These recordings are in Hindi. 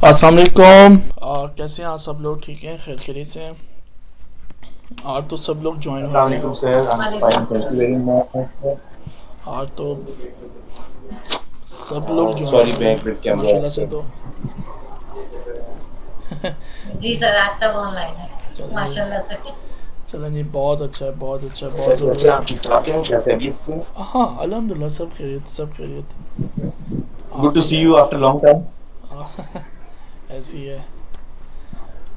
अस्सलाम वालेकुम। कैसे हैं आप सब लोग? ठीक हैं, खैर खैरियत से हैं? और तो सब लोग ज्वाइन हो अस्सलाम गए हैं। वालेकुम सर, आई एम वालेकुम फाइन, थैंक यू अस्सलाम। Very much. और तो सब लोग ज्वाइन सॉरी हो गए बैक हैं विद कैमरा माशाल्लाह से। तो जी सर, आज सब ऑनलाइन है चलें जी, माशाल्लाह से। चलें जी, बहुत अच्छा है, बहुत अच्छा है, बहुत सर कैसे ज़रूरी आप है। ठीक ठाक हैं, क्या तबीयत है? हाँ अल्हम्दुलिल्लाह, सब खैरियत, सब खैरियत। गुड आप टू ठीक सी हैं? You after long time. ऐसी है।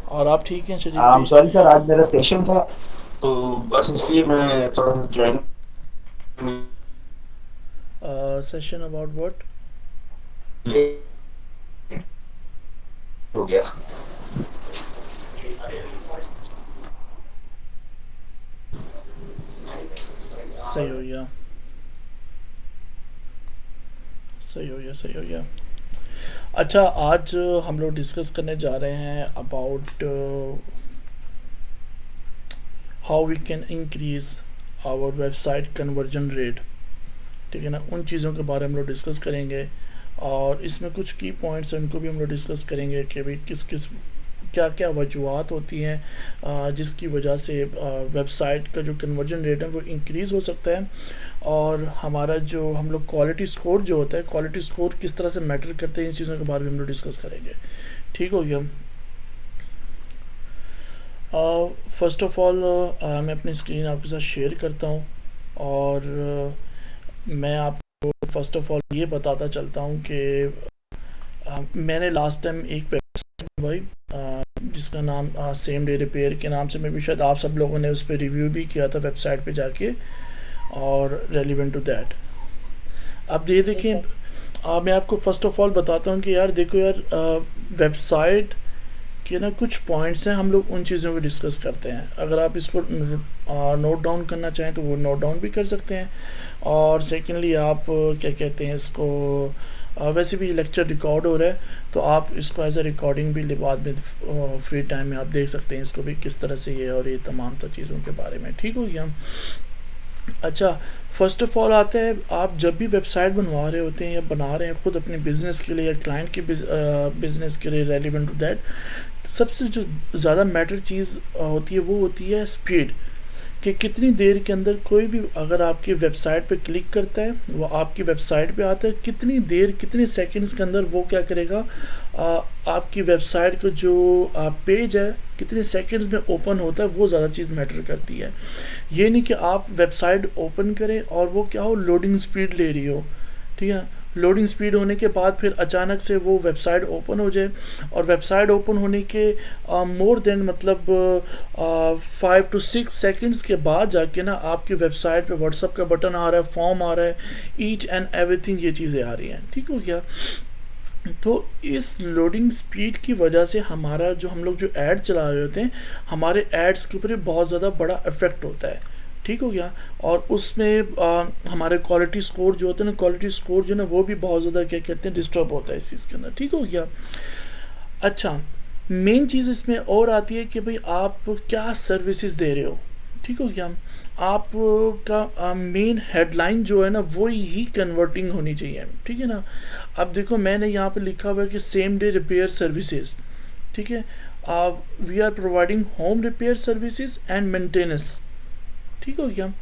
और आप ठीक हैं शरीफ आई एम भी? सॉरी सर, आज मेरा सेशन था तो बस इसलिए मैं थोड़ा ज्वाइन सेशन अबाउट व्हाट? हो गया। सही हो गया, सही हो गया, सही हो गया। अच्छा, आज हम लोग डिस्कस करने जा रहे हैं about how we can increase our website conversion rate. ठीक है ना, उन चीज़ों के बारे में हम लोग डिस्कस करेंगे। और इसमें कुछ की पॉइंट्स हैं, उनको भी हम लोग डिस्कस करेंगे कि भाई किस किस क्या क्या वजूहत होती हैं जिसकी वजह से वेबसाइट का जो कन्वर्जन रेट है वो इंक्रीज़ हो सकता है। और हमारा जो हम लोग क्वालिटी स्कोर जो होता है, क्वालिटी स्कोर किस तरह से मैटर करते हैं, इन चीज़ों के बारे में हम लोग डिस्कस करेंगे। ठीक हो गया? फ़र्स्ट ऑफ़ ऑल मैं अपनी स्क्रीन आपके साथ शेयर करता हूँ। और मैं आपको फ़र्स्ट ऑफ़ ऑल ये बताता चलता हूँ कि मैंने लास्ट टाइम एक वेबसाइट भाई जिसका नाम सेम डे रिपेयर के नाम से, मैं भी शायद आप सब लोगों ने उस पर रिव्यू भी किया था वेबसाइट पे जाके। और रेलिवेंट टू दैट, अब ये देखें। मैं आपको फ़र्स्ट ऑफ़ ऑल बताता हूँ कि यार देखो यार, वेबसाइट कि ना कुछ पॉइंट्स हैं, हम लोग उन चीज़ों को डिस्कस करते हैं। अगर आप इसको नोट डाउन करना चाहें तो वो नोट डाउन भी कर सकते हैं। और सेकेंडली आप क्या कहते हैं इसको, वैसे भी लेक्चर रिकॉर्ड हो रहा है तो आप इसको एज अ रिकॉर्डिंग भी बाद में फ्री टाइम में आप देख सकते हैं इसको भी किस तरह से ये, और ये तमाम तो चीज़ों के बारे में। ठीक हो गया? अच्छा, फ़र्स्ट ऑफ़ ऑल आता है, आप जब भी वेबसाइट बनवा रहे होते हैं या बना रहे हैं ख़ुद अपने बिज़नेस के लिए या क्लाइंट के बिज़नेस के लिए, रेलिवेंट टू दैट, सबसे जो ज़्यादा मैटर चीज़ होती है वो होती है स्पीड। कि कितनी देर के अंदर कोई भी अगर आपकी वेबसाइट पे क्लिक करता है, वो आपकी वेबसाइट पे आता है, कितनी देर कितने सेकंड्स के अंदर वो क्या करेगा, आपकी वेबसाइट का जो पेज है कितने सेकंड्स में ओपन होता है, वो ज़्यादा चीज़ मैटर करती है। ये नहीं कि आप वेबसाइट ओपन करें और वो क्या हो, लोडिंग स्पीड ले रही हो। ठीक है, लोडिंग स्पीड होने के बाद फिर अचानक से वो वेबसाइट ओपन हो जाए, और वेबसाइट ओपन होने के मोर देन मतलब 5 to 6 सेकेंड्स के बाद जाके ना आपकी वेबसाइट पे व्हाट्सअप का बटन आ रहा है, फॉर्म आ रहा है, ईच एंड एवरीथिंग ये चीज़ें आ रही हैं। ठीक हो गया? तो इस लोडिंग स्पीड की वजह से हमारा जो हम लोग जो ऐड चला रहे होते हैं, हमारे एड्स के ऊपर बहुत ज़्यादा बड़ा इफ़ेक्ट होता है। ठीक हो गया? और उसमें हमारे क्वालिटी स्कोर जो होते हैं ना, क्वालिटी स्कोर जो है ना वो भी बहुत ज़्यादा क्या कहते हैं, डिस्टर्ब होता है इस चीज़ के अंदर। ठीक हो गया? अच्छा, मेन चीज़ इसमें और आती है कि भाई आप क्या सर्विसेज दे रहे हो। ठीक हो गया? आप का मेन हेडलाइन जो है ना वो ही कन्वर्टिंग होनी चाहिए। ठीक है ना? अब देखो मैंने यहाँ पे लिखा हुआ है कि सेम डे रिपेयर सर्विसेज। ठीक है, we are providing home repair services and maintenance. ठीक हो गया?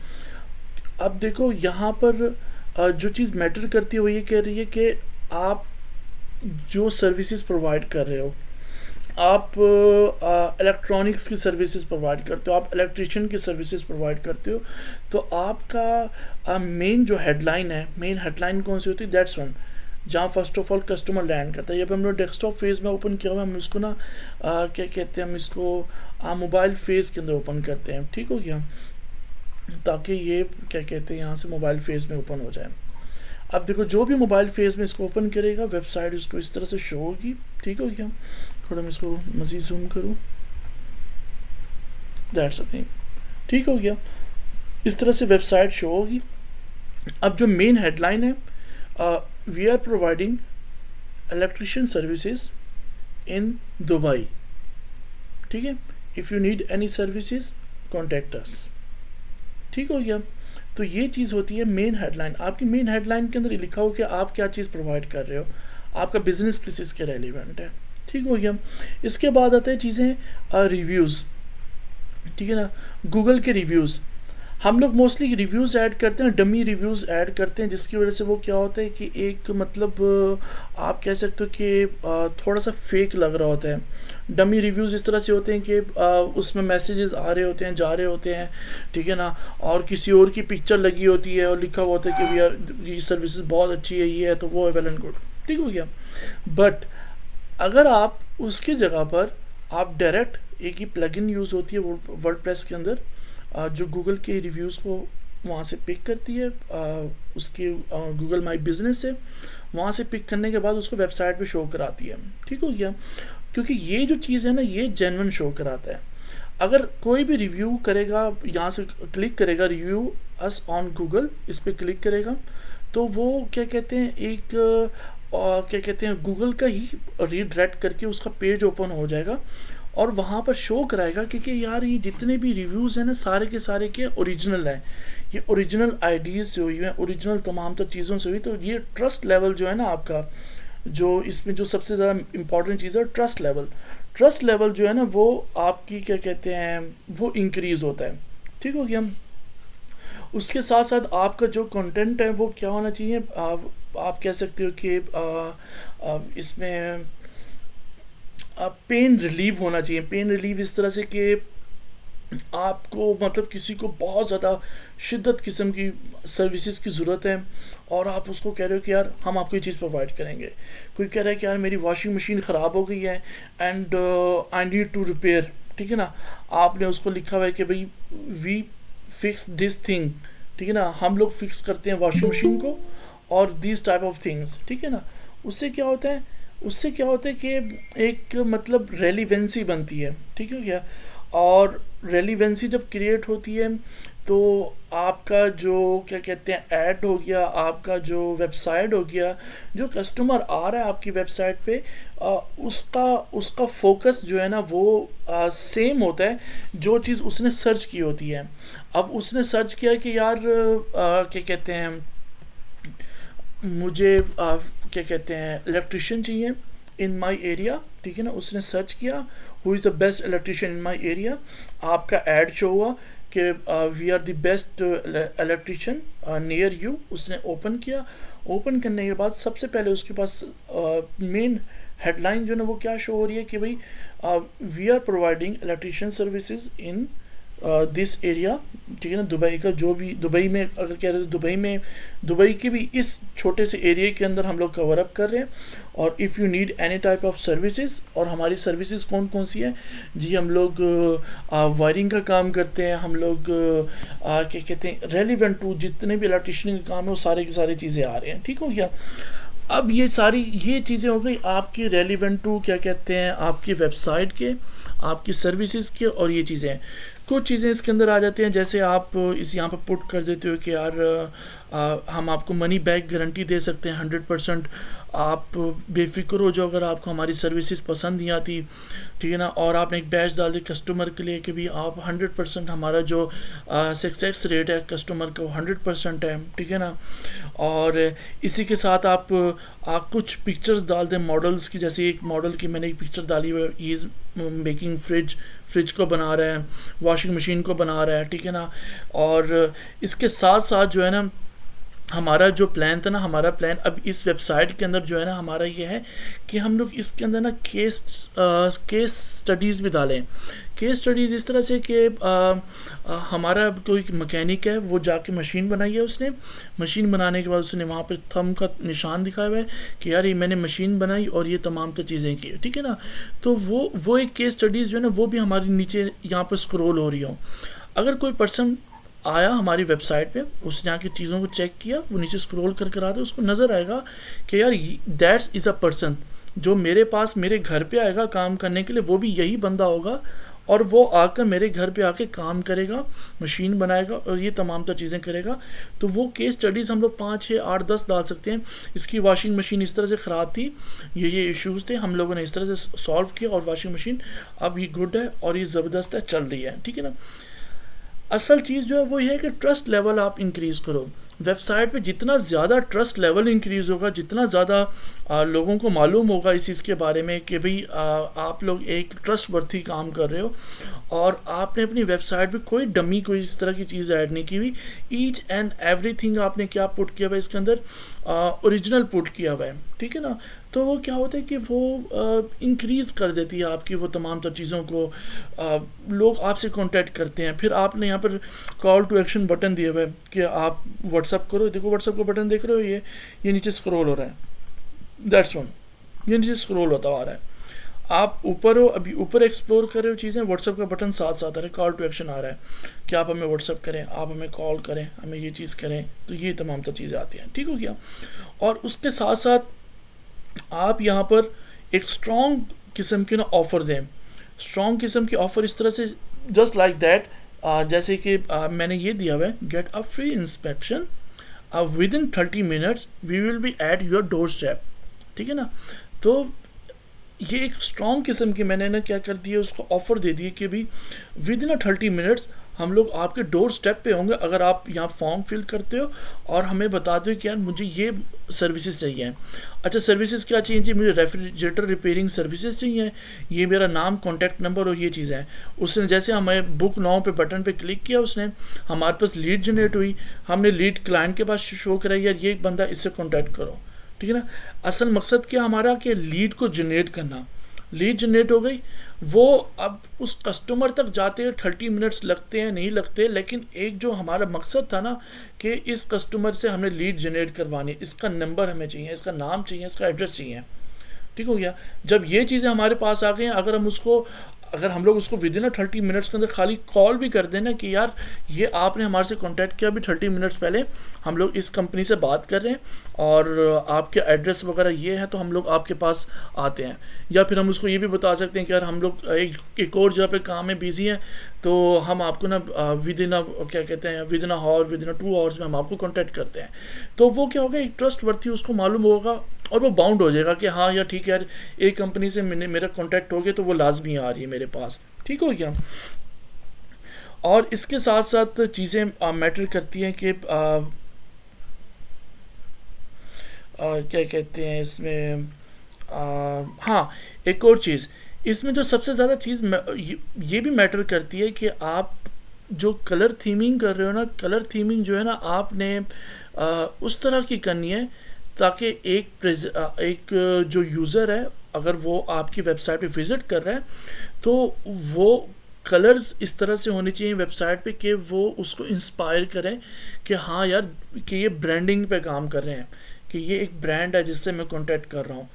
अब देखो यहाँ पर जो चीज़ मैटर करती है वो ये कह रही है कि आप जो सर्विसेज प्रोवाइड कर रहे हो, आप इलेक्ट्रॉनिक्स की सर्विसेज प्रोवाइड करते हो, आप इलेक्ट्रिशियन की सर्विसेज प्रोवाइड करते हो, तो आपका मेन जो हेडलाइन है, मेन हेडलाइन कौन सी होती है, दैट्स वन, जहाँ first of all customer land करता है। ये हम लोग डेस्कटॉप फेज में ओपन किया हुआ है, हम इसको ना क्या कहते हैं, हम इसको मोबाइल फेज के अंदर ओपन करते हैं। ठीक हो गया? ताकि ये क्या कहते हैं यहाँ से मोबाइल फेज में ओपन हो जाए। अब देखो जो भी मोबाइल फेज में इसको ओपन करेगा, वेबसाइट उसको इस तरह से शो होगी। ठीक हो गया? थोड़ा मैं इसको मज़ीद जूम करूँ, दैट्स अ थिंग। ठीक हो गया? इस तरह से वेबसाइट शो होगी। अब जो मेन हेडलाइन है, we are providing electrician services in Dubai. ठीक है, if you need any services contact us. ठीक हो गया? तो ये चीज़ होती है मेन हेडलाइन। आपकी मेन हेडलाइन के अंदर लिखा हो कि आप क्या चीज़ प्रोवाइड कर रहे हो, आपका बिजनेस किस चीज़ के रेलिवेंट है। ठीक हो गया। इसके बाद आते हैं चीज़ें रिव्यूज़, ठीक है ना। गूगल के रिव्यूज़, हम लोग मोस्टली रिव्यूज़ ऐड करते हैं, डमी रिव्यूज़ ऐड करते हैं, जिसकी वजह से वो क्या होता है कि एक मतलब आप कह सकते हो कि थोड़ा सा फेक लग रहा होता है। डमी रिव्यूज़ इस तरह से होते हैं कि उसमें मैसेजेस आ रहे होते हैं, जा रहे होते हैं, ठीक है ना, और किसी और की पिक्चर लगी होती है और लिखा हुआ होता है कि भैया ये सर्विसेज बहुत अच्छी है, ये है, तो वो है वेल एंड गुड, ठीक हो गया। बट अगर आप उसकी जगह पर आप डायरेक्ट एक ही प्लगइन यूज़ होती है वर्डप्रेस के अंदर, जो गूगल के रिव्यूज़ को वहाँ से पिक करती है, उसके गूगल माई बिजनेस से वहाँ से पिक करने के बाद उसको वेबसाइट पे शो कराती है, ठीक हो गया। क्योंकि ये जो चीज़ है ना, ये जेन्युइन शो कराता है। अगर कोई भी रिव्यू करेगा, यहाँ से क्लिक करेगा रिव्यू अस ऑन गूगल, इस पर क्लिक करेगा, तो वो क्या कहते हैं एक क्या कहते हैं गूगल का ही रीडायरेक्ट करके उसका पेज ओपन हो जाएगा और वहाँ पर शो कराएगा कि यार ये जितने भी रिव्यूज़ हैं ना, सारे के सारे के ओरिजिनल हैं, ये ओरिजिनल आईडीज़ से हुई हैं, ओरिजिनल तमाम तो चीज़ों से हुई। तो ये ट्रस्ट लेवल जो है ना आपका, जो इसमें जो सबसे ज़्यादा इम्पॉर्टेंट चीज़ है ट्रस्ट लेवल जो है ना, वो आपकी क्या कहते हैं वो इंक्रीज़ होता है, ठीक हो गया। उसके साथ साथ आपका जो कंटेंट है वो क्या होना चाहिए, आप कह सकते हो कि इसमें पेन रिलीव होना चाहिए। पेन रिलीव इस तरह से कि आपको मतलब किसी को बहुत ज़्यादा शिद्दत किस्म की सर्विसेज की ज़रूरत है और आप उसको कह रहे हो कि यार हम आपको ये चीज़ प्रोवाइड करेंगे। कोई कह रहा है कि यार मेरी वॉशिंग मशीन ख़राब हो गई है and I need to repair, ठीक है ना। आपने उसको लिखा हुआ है कि भाई वी फिक्स दिस थिंग, ठीक है ना, हम लोग फिक्स करते हैं वॉशिंग मशीन को और दिस टाइप ऑफ थिंग्स, ठीक है ना। उससे क्या होता है कि एक मतलब रेलिवेंसी बनती है, ठीक है क्या। और रेलिवेंसी जब क्रिएट होती है तो आपका जो क्या कहते हैं ऐड हो गया, आपका जो वेबसाइट हो गया, जो कस्टमर आ रहा है आपकी वेबसाइट पे, उसका फोकस जो है ना वो सेम होता है जो चीज़ उसने सर्च की होती है। अब उसने सर्च किया कि यार क्या कहते हैं मुझे क्या कहते हैं इलेक्ट्रिशियन चाहिए इन माय एरिया, ठीक है ना। उसने सर्च किया who is the best electrician in my area, आपका ऐड शो हुआ कि we are the best electrician near you. उसने ओपन किया, ओपन करने के बाद सबसे पहले उसके पास मेन हेडलाइन जो है ना वो क्या शो हो रही है कि भाई we are providing electrician services in this area, ठीक है ना। दुबई का जो भी दुबई में अगर कह रहे तो दुबई के भी इस छोटे से एरिया के अंदर हम लोग कवर अप कर रहे हैं। और if you need any type of services, और हमारी सर्विसेज कौन कौन सी है जी, हम लोग वायरिंग का काम करते हैं, हम लोग क्या कहते हैं रेलिवेंट टू जितने भी इलेक्ट्रिशियन का काम है वो सारे की सारी चीज़ें आ रहे हैं, ठीक हो गया। अब ये चीज़ें हो गई आपकी रेलिवेंट टू क्या कहते हैं आपकी वेबसाइट के, आपकी सर्विसेज के, और ये चीज़ें कुछ चीज़ें इसके अंदर आ जाती हैं। जैसे आप इस यहाँ पर पुट कर देते हो कि यार हम आपको मनी बैक गारंटी दे सकते हैं 100%, आप बेफिक्र हो जाओ अगर आपको हमारी सर्विसेज पसंद नहीं आती, ठीक है ना। और आपने एक बैच डाल दी कस्टमर के लिए कि भी आप 100% हमारा जो सक्सेस रेट है कस्टमर का वो 100% है, ठीक है ना। और इसी के साथ आप कुछ पिक्चर्स डाल दें मॉडल्स की, जैसे एक मॉडल की मैंने एक पिक्चर डाली हुई है, ही इज़ मेकिंग फ्रिज को बना रहा है, वॉशिंग मशीन को बना रहा है, ठीक है ना। और इसके साथ साथ जो है ना हमारा जो प्लान था ना, हमारा प्लान अब इस वेबसाइट के अंदर जो है ना हमारा ये है कि हम लोग इसके अंदर ना केस स्टडीज़ भी डालें। केस स्टडीज़ इस तरह से कि हमारा कोई मैकेनिक है, वो जाके मशीन बनाई है उसने, मशीन बनाने के बाद उसने वहाँ पर थंब का निशान दिखाया हुआ है कि यार ये मैंने मशीन बनाई और ये तमाम तो चीज़ें की, ठीक है ना। तो वो एक केस स्टडीज़ जो है ना वो भी हमारी नीचे यहाँ पर स्क्रॉल हो रही हो। अगर कोई पर्सन आया हमारी वेबसाइट पे, उसने आके चीज़ों को चेक किया, वो नीचे स्क्रॉल करके आता है, उसको नज़र आएगा कि यार दैट्स इज़ अ पर्सन जो मेरे पास मेरे घर पे आएगा काम करने के लिए, वो भी यही बंदा होगा और वो आकर मेरे घर पे आके काम करेगा, मशीन बनाएगा और ये तमाम तो चीज़ें करेगा। तो वो केस स्टडीज़ हम लोग 5, 6, 8, 10 डाल सकते हैं। इसकी वॉशिंग मशीन इस तरह से ख़राब थी, ये इश्यूज़ थे, हम लोगों ने इस तरह से सॉल्व किया और वॉशिंग मशीन अब ये गुड है और ये ज़बरदस्त है, चल रही है, ठीक है ना। असल चीज़ जो है वो ये है कि ट्रस्ट लेवल आप इंक्रीज़ करो। वेबसाइट पे जितना ज़्यादा ट्रस्ट लेवल इंक्रीज़ होगा, जितना ज़्यादा लोगों को मालूम होगा इस चीज़ के बारे में कि भाई आप लोग एक ट्रस्टवर्थी काम कर रहे हो और आपने अपनी वेबसाइट पे कोई डमी कोई इस तरह की चीज़ ऐड नहीं की हुई, ईच एंड एवरीथिंग आपने क्या पुट किया हुआ है इसके अंदर, ओरिजिनल पुट किया हुआ है, ठीक है ना। तो वो क्या होता है कि वो इंक्रीज़ कर देती है आपकी वो तमाम तर चीज़ों को, लोग आपसे कांटेक्ट करते हैं। फिर आपने यहाँ पर कॉल टू एक्शन बटन दिया हुआ है कि आप व्हाट्सअप करो, देखो व्हाट्सअप का बटन देख रहे हो, ये नीचे स्क्रॉल हो रहा है, दैट्स वन, ये नीचे स्क्रॉल होता आ रहा है। आप ऊपर हो, अभी ऊपर एक्सप्लोर कर रहे हो चीज़ें, व्हाट्सअप का बटन साथ साथ आ रहा है, कॉल टू एक्शन आ रहा है कि आप हमें व्हाट्सअप करें, आप हमें कॉल करें, हमें ये चीज़ करें, तो ये तमाम तर चीज़ें आती हैं, ठीक हो गया। और उसके साथ साथ आप यहाँ पर एक स्ट्रॉन्ग किस्म के ना ऑफ़र दें, स्ट्रॉन्ग किस्म की ऑफ़र इस तरह से, जस्ट लाइक दैट, जैसे कि मैंने ये दिया हुआ है, get a free inspection within 30 minutes we will be at your door step, ठीक है ना। तो ये एक स्ट्रॉन्ग किस्म की मैंने ना क्या कर दिया, उसको ऑफ़र दे दिए कि भाई विद इन 30 मिनट्स हम लोग आपके डोर स्टेप पे होंगे अगर आप यहाँ फॉर्म फिल करते हो और हमें बता दो कि यार मुझे ये सर्विसेज चाहिए। अच्छा, सर्विसेज क्या चाहिए? मुझे रेफ्रिजरेटर रिपेयरिंग सर्विसेज चाहिए, ये मेरा नाम, कॉन्टैक्ट नंबर और ये चीज़ें हैं। उसने जैसे हमें बुक नाउ पे बटन पे क्लिक किया, उसने हमारे पास लीड जनरेट हुई, हमने लीड क्लाइंट के पास शो कराई, यार ये बंदा, इससे कॉन्टैक्ट करो, ठीक है ना। असल मकसद क्या हमारा कि लीड को जनरेट करना, लीड जनरेट हो गई, वो अब उस कस्टमर तक जाते हैं 30 मिनट्स लगते हैं नहीं लगते, लेकिन एक जो हमारा मकसद था ना कि इस कस्टमर से हमने लीड जनरेट करवानी, इसका नंबर हमें चाहिए, इसका नाम चाहिए, इसका एड्रेस चाहिए, ठीक हो गया। जब ये चीज़ें हमारे पास आ गई हैं, अगर हम लोग उसको विद इन 30 मिनट्स के अंदर खाली कॉल भी कर देना कि यार ये आपने हमारे से कांटेक्ट किया अभी 30 मिनट्स पहले, हम लोग इस कंपनी से बात कर रहे हैं और आपके एड्रेस वगैरह ये है, तो हम लोग आपके पास आते हैं। या फिर हम उसको ये भी बता सकते हैं कि यार हम लोग एक और जगह पे काम में बिजी हैं, तो हम आपको ना विद इन क्या कहते हैं, within hour, within 2 hours में हम आपको कॉन्टैक्ट करते हैं। तो वो क्या होगा, एक ट्रस्ट वर्थी उसको मालूम होगा और वो बाउंड हो जाएगा कि हाँ यार ठीक है यार, एक कंपनी से मेरा कांटेक्ट हो गया तो वो लाजमी आ रही है मेरे पास, ठीक हो गया। और इसके साथ साथ चीज़ें मैटर करती हैं कि क्या कहते हैं इसमें, हाँ एक और चीज़ इसमें जो सबसे ज़्यादा चीज़ ये भी मैटर करती है कि आप जो कलर थीमिंग कर रहे हो ना, कलर थीमिंग जो है ना आपने उस तरह की करनी है ताकि एक जो यूज़र है अगर वो आपकी वेबसाइट पे विज़िट कर रहा है तो वो कलर्स इस तरह से होने चाहिए वेबसाइट पे कि वो उसको इंस्पायर करें कि हाँ यार कि ये ब्रांडिंग पे काम कर रहे हैं, कि ये एक ब्रांड है जिससे मैं कांटेक्ट कर रहा हूँ।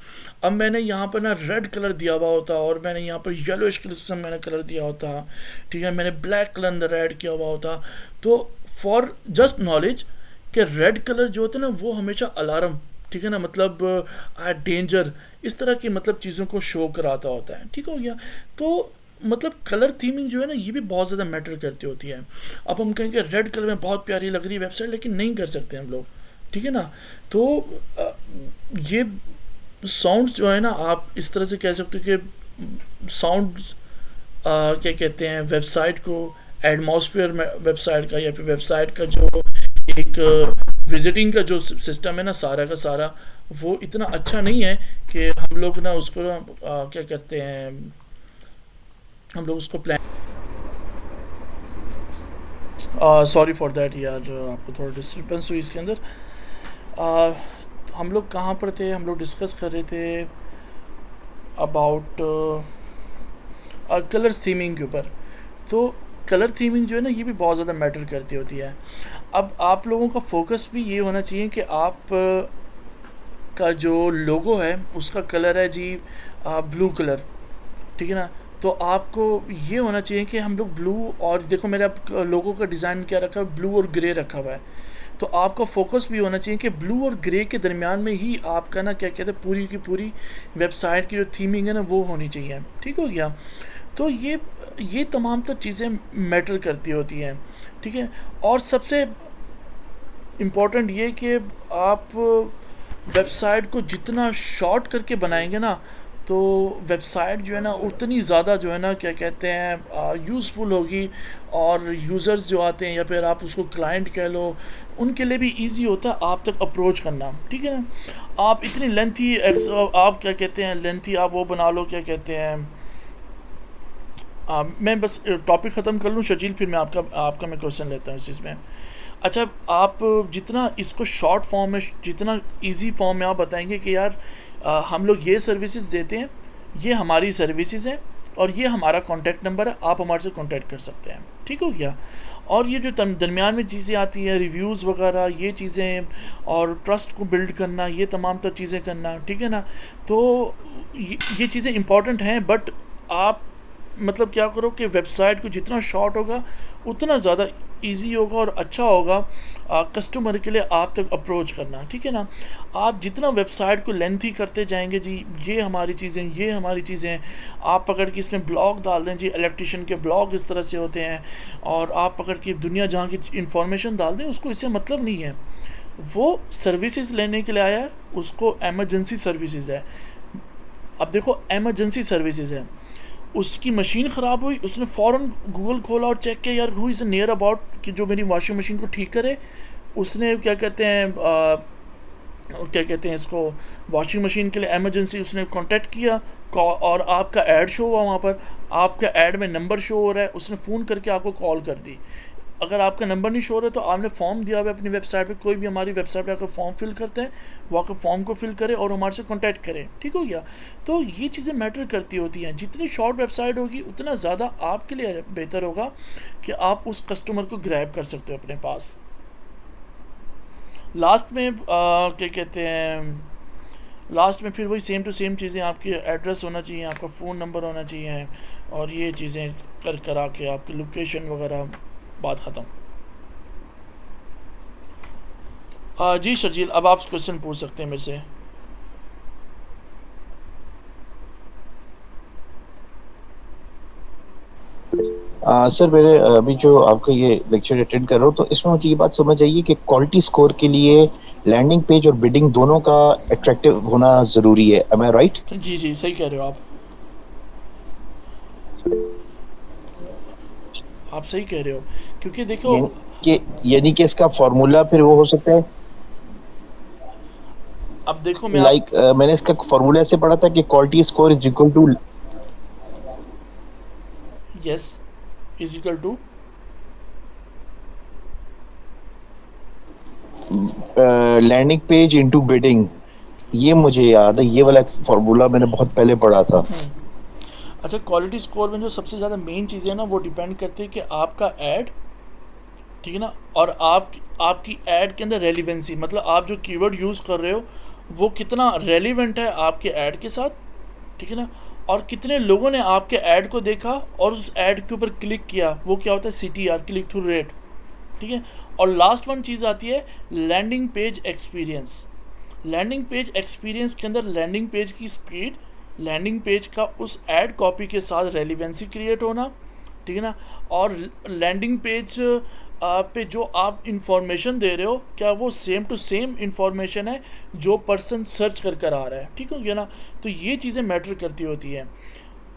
अब मैंने यहाँ पर ना रेड कलर दिया हुआ होता और मैंने यहाँ पर येलोइश किस्म मैंने कलर दिया होता, ठीक है, मैंने ब्लैक कलर अंदर ऐड किया हुआ होता, तो फॉर जस्ट नॉलेज कि रेड कलर जो होता है ना वो हमेशा अलार्म, ठीक है ना, मतलब डेंजर, इस तरह की मतलब चीज़ों को शो कराता होता है, ठीक हो गया। तो मतलब कलर थीमिंग जो है ना ये भी बहुत ज़्यादा मैटर करती होती है। अब हम कहेंगे रेड कलर में बहुत प्यारी लग रही है वेबसाइट, लेकिन नहीं कर सकते हम लोग, ठीक है ना। तो ये साउंड्स जो है ना आप इस तरह से कह सकते हो कि साउंड्स क्या कहते हैं वेबसाइट को, एटमॉस्फेयर वेबसाइट का या फिर वेबसाइट का जो एक विजिटिंग का जो सिस्टम है ना सारा का सारा, वो इतना अच्छा नहीं है कि हम लोग ना उसको क्या करते हैं, हम लोग उसको प्लान, सॉरी फॉर दैट यार, आपको थोड़ा डिस्टर्बेंस हुई इसके अंदर। हम लोग कहाँ पर थे, हम लोग डिस्कस कर रहे थे अबाउट कलर्स थीमिंग के ऊपर। तो कलर थीमिंग जो है ना ये भी बहुत ज़्यादा मैटर करती होती है। अब आप लोगों का फोकस भी ये होना चाहिए कि आप का जो लोगो है उसका कलर है जी ब्लू कलर, ठीक है ना। तो आपको ये होना चाहिए कि हम लोग ब्लू, और देखो मेरा लोगो का डिज़ाइन क्या रखा है, ब्लू और ग्रे रखा हुआ है, तो आपका फोकस भी होना चाहिए कि ब्लू और ग्रे के दरमियान में ही आपका ना क्या कहते हैं पूरी की पूरी वेबसाइट की जो थीमिंग है ना वो होनी चाहिए, ठीक हो गया। तो ये तमाम तो चीज़ें मैटर करती होती हैं, ठीक है। और सबसे इम्पोर्टेंट ये कि आप वेबसाइट को जितना शॉर्ट करके बनाएंगे ना तो वेबसाइट जो है ना उतनी ज़्यादा जो है ना क्या कहते हैं यूज़फुल होगी, और यूज़र्स जो आते हैं या फिर आप उसको क्लाइंट कह लो, उनके लिए भी इजी होता है आप तक अप्रोच करना, ठीक है ना। आप इतनी लेंथी आप क्या कहते हैं लेंथी आप वो बना लो, क्या कहते हैं मैं बस टॉपिक ख़त्म कर लूँ शर्जील, फिर मैं आपका मैं क्वेश्चन लेता हूँ इस चीज़ में। अच्छा, आप जितना इसको शॉर्ट फॉर्म में, जितना इजी फॉर्म में आप बताएंगे कि यार हम लोग ये सर्विसेज देते हैं, ये हमारी सर्विसेज हैं, और ये हमारा कॉन्टैक्ट नंबर है, आप हमारे से कॉन्टैक्ट कर सकते हैं, ठीक हो गया। और ये जो दरमियान में चीज़ें आती हैं, रिव्यूज़ वगैरह, ये चीज़ें, और ट्रस्ट को बिल्ड करना, ये तमाम तर चीज़ें करना, ठीक है ना। तो ये चीज़ें इंपॉर्टेंट हैं, बट आप मतलब क्या करो कि वेबसाइट को जितना शॉर्ट होगा उतना ज़्यादा इजी होगा और अच्छा होगा कस्टमर के लिए आप तक अप्रोच करना, ठीक है ना। आप जितना वेबसाइट को लेंथी करते जाएंगे, जी ये हमारी चीज़ें, ये हमारी चीज़ें, आप पकड़ के इसमें ब्लॉग डाल दें, जी इलेक्ट्रिशियन के ब्लॉग इस तरह से होते हैं, और आप पकड़ के दुनिया जहाँ की इंफॉर्मेशन डाल दें, उसको इससे मतलब नहीं है। वो सर्विसेज लेने के लिए आया है, उसको एमरजेंसी सर्विसेज है। अब देखो एमरजेंसी सर्विसेज है, उसकी मशीन ख़राब हुई, उसने फ़ौरन गूगल खोला और चेक किया यार हु इज़ नियर अबाउट कि जो मेरी वॉशिंग मशीन को ठीक करे। उसने क्या कहते हैं इसको वॉशिंग मशीन के लिए एमरजेंसी उसने कांटेक्ट किया, और आपका ऐड शो हुआ वहाँ पर, आपका ऐड में नंबर शो हो रहा है, उसने फ़ोन करके आपको कॉल कर दी। अगर आपका नंबर नहीं शो हो रहा है तो आपने फॉर्म दिया हुआ है अपनी वेबसाइट पे, कोई भी हमारी वेबसाइट पे आकर फॉर्म फिल करते हैं, वो आकर फॉर्म को फिल करे और हमारे से कांटेक्ट करें, ठीक हो गया। तो ये चीज़ें मैटर करती होती हैं, जितनी शॉर्ट वेबसाइट होगी उतना ज़्यादा आपके लिए बेहतर होगा कि आप उस कस्टमर को ग्रैब कर सकते हो अपने पास। लास्ट में क्या कहते हैं, लास्ट में फिर वही सेम टू सेम चीज़ें, आपकी एड्रेस होना चाहिए, आपका फ़ोन नंबर होना चाहिए, और ये चीज़ें करा के आपकी लोकेशन वगैरह, बात ख़त्म। जी शर्जील, अब आप क्वेश्चन पूछ सकते हैं मेरे से। सर मेरे अभी जो आपका ये लेक्चर अटेंड कर रहा हूँ, तो इसमें मुझे ये बात समझ आई है कि क्वालिटी स्कोर के लिए लैंडिंग पेज और बिडिंग दोनों का अट्रैक्टिव होना ज़रूरी है। एम आई राइट? जी जी सही कह रहे हो आप सही कह रहे हो, क्योंकि देखो यानी कि इसका फॉर्मूला फिर वो हो सकता है, अब देखो मैं लाइक मैंने इसका फॉर्मूला ऐसे पढ़ा था कि quality score is equal to yes is equal to landing page into bidding. ये मुझे याद है, ये वाला फॉर्मूला मैंने बहुत पहले पढ़ा था। अच्छा, क्वालिटी स्कोर में जो सबसे ज़्यादा मेन चीज़ें हैं ना, वो डिपेंड करती है कि आपका ऐड, ठीक है ना, और आपकी ऐड के अंदर रेलिवेंसी, मतलब आप जो कीवर्ड यूज़ कर रहे हो वो कितना रेलिवेंट है आपके ऐड के साथ, ठीक है ना, और कितने लोगों ने आपके ऐड को देखा और उस ऐड के ऊपर क्लिक किया, वो क्या होता है CTR, क्लिक थ्रू रेट, ठीक है। और लास्ट वन चीज़ आती है landing page experience. Landing page experience के अंदर लैंडिंग पेज की स्पीड, लैंडिंग पेज का उस ऐड कॉपी के साथ रेलिवेंसी क्रिएट होना, ठीक है ना, और लैंडिंग पेज पे जो आप इंफॉर्मेशन दे रहे हो क्या वो सेम टू सेम इंफॉर्मेशन है जो पर्सन सर्च कर आ रहा है, ठीक हो गया ना। तो ये चीज़ें मैटर करती होती हैं।